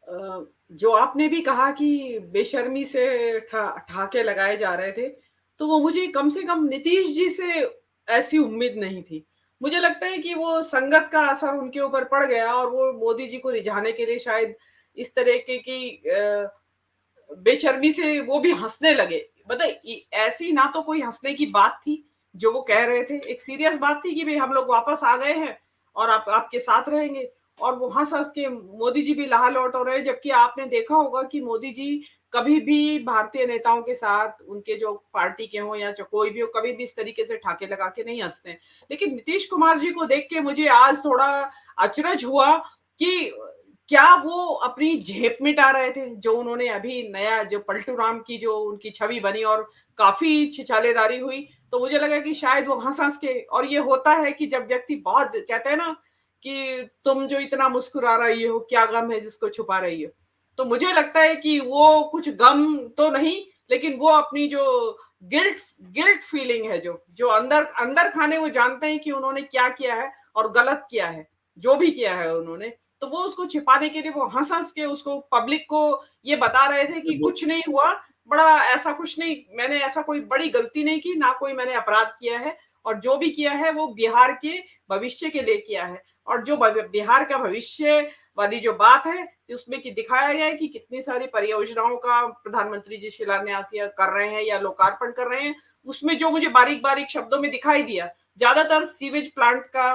जो आपने भी कहा कि बेशर्मी से ठहाके लगाए जा रहे थे, तो वो मुझे कम से कम नीतीश जी से ऐसी उम्मीद नहीं थी। मुझे लगता है कि वो संगत का असर उनके ऊपर पड़ गया और वो मोदी जी को रिझाने के लिए शायद इस तरीके की बेशर्मी से वो भी हँसने लगे। मतलब ऐसी ना तो कोई हँसने की बात थी, जो वो कह रहे थे। एक सीरियस बात थी कि भई हम लोग वापस आ गए हैं और आप आपके साथ रहेंगे। और वो हँस-हँस के मोदी जी भी लाह लौट हो रहे हैं, जबकि आपने देखा होगा कि मोदी जी कभी भी भारतीय नेताओं के साथ, उनके जो पार्टी के हों या जो कोई भी हो, कभी भी इस तरीके से ठाके लगा के नहीं हँसते हैं। लेकिन नीतीश कुमार जी को देख के मुझे आज थोड़ा अचरज हुआ कि क्या वो अपनी झेप मिटा रहे थे? जो उन्होंने अभी नया जो पलटू राम की जो उनकी छवि बनी और काफ़ी छिछालेदारी हुई, तो मुझे लगा कि शायद वो हँस-हँस के। और ये होता है कि जब व्यक्ति बहुत कहते हैं ना कि तुम जो इतना मुस्कुरा रही हो, क्या गम है जिसको छुपा रही हो? तो मुझे लगता है कि वो कुछ गम तो नहीं, लेकिन वो अपनी जो गिल्ट गिल्ट फीलिंग है जो अंदर अंदर खाने वो जानते हैं कि उन्होंने क्या किया है और गलत किया है, जो भी किया है उन्होंने। तो वो उसको छिपाने के लिए वो हँस-हँस के उसको पब्लिक को ये बता रहे थे कि कुछ नहीं हुआ, बड़ा ऐसा कुछ नहीं, मैंने ऐसा कोई बड़ी गलती नहीं की, ना कोई मैंने अपराध किया है और जो भी किया है वो बिहार के भविष्य के लिए किया है। और जो बिहार का भविष्य वाली जो बात है, उसमें कि दिखाया गया है कि कितनी सारी परियोजनाओं का प्रधानमंत्री जी शिलान्यास या कर रहे हैं या लोकार्पण कर रहे हैं। उसमें जो मुझे बारीक-बारीक शब्दों में दिखाई दिया, ज़्यादातर सीवेज प्लांट का,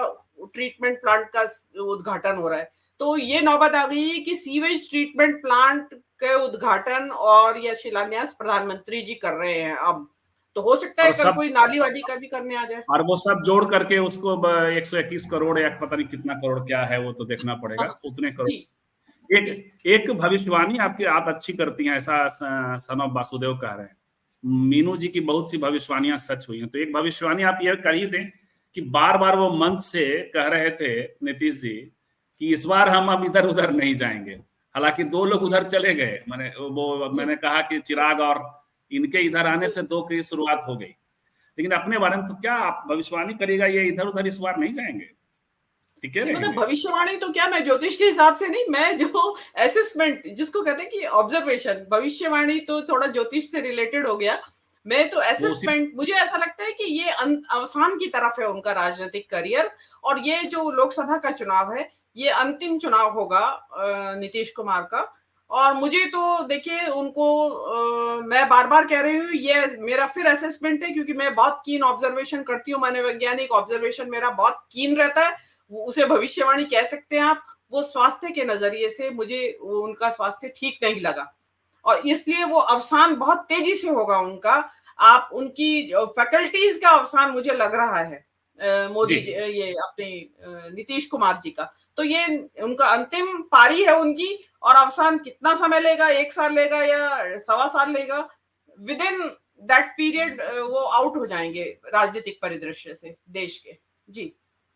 ट्रीटमेंट प्लांट का उद्घाटन हो रहा है। तो ये नौबत आ गई है कि सीवेज ट्रीटमेंट प्लांट के उद्घाटन और या शिलान्यास प्रधानमंत्री जी कर रहे हैं अब। तो हो सकता है और कल सब कोई नाली वाली का भी करने आ जाए। और वो सब जोड़ करके उसको 121 करोड़ या पता नहीं कितना करोड़ क्या है, वो तो देखना पड़ेगा, उतने करोड़। जी, जी। एक एक भविष्यवाणी आपकी आप अच्छी करती हैं, ऐसा सन ऑफ वासुदेव कह रहे हैं। मीनू जी की बहुत सी भविष्यवाणियां सच हुई हैं, तो एक भविष्यवाणी आप ये कर ही दें कि बार बार वो मंच से कह रहे थे नीतीश जी कि इस बार हम अब इधर उधर नहीं जाएंगे। हालांकि दो लोग जी, उधर चले गए, मैंने जी, कहा कि चिराग और इनके इधर आने जी। से दो की शुरुआत हो गई। लेकिन अपने बारे में तो क्या आप भविष्यवाणी करिएगा, ये इधर उधर इस बार नहीं जाएंगे, टिके नहीं मतलब रहेंगे। भविष्यवाणी तो क्या, मैं ज्योतिष के हिसाब से नहीं, मैं जो असेसमेंट जिसको कहते हैं कि ऑब्जर्वेशन, भविष्यवाणी तो थोड़ा ज्योतिष से रिलेटेड हो गया। मैं तो वो उसी असेसमेंट, मुझे ऐसा लगता है कि ये अवसान की तरफ है उनका राजनीतिक करियर। और ये जो लोकसभा का चुनाव है, ये अंतिम चुनाव होगा नीतीश कुमार का। और मुझे तो देखिए उनको मैं बार-बार कह रही हूँ, ये मेरा फिर असेसमेंट है क्योंकि मैं बहुत कीन ऑब्जर्वेशन करती हूँ, मनोवैज्ञानिक ऑब्जर्वेशन मेरा बहुत कीन रहता है। उसे भविष्यवाणी कह सकते हैं आप। वो स्वास्थ्य के नजरिए से मुझे उनका स्वास्थ्य ठीक नहीं लगा और इसलिए वो अवसान बहुत तेजी से होगा उनका। आप उनकी फैकल्टीज का अवसान मुझे लग रहा है, जी। मोदी जी, ये अपने नीतीश कुमार जी का। तो ये उनका अंतिम पारी है उनकी। और अवसान कितना समय लेगा, 1 साल लेगा या सवा साल लेगा, विद इन दैट पीरियड वो आउट हो जाएंगे राजनीतिक परिदृश्य से देश के। जी।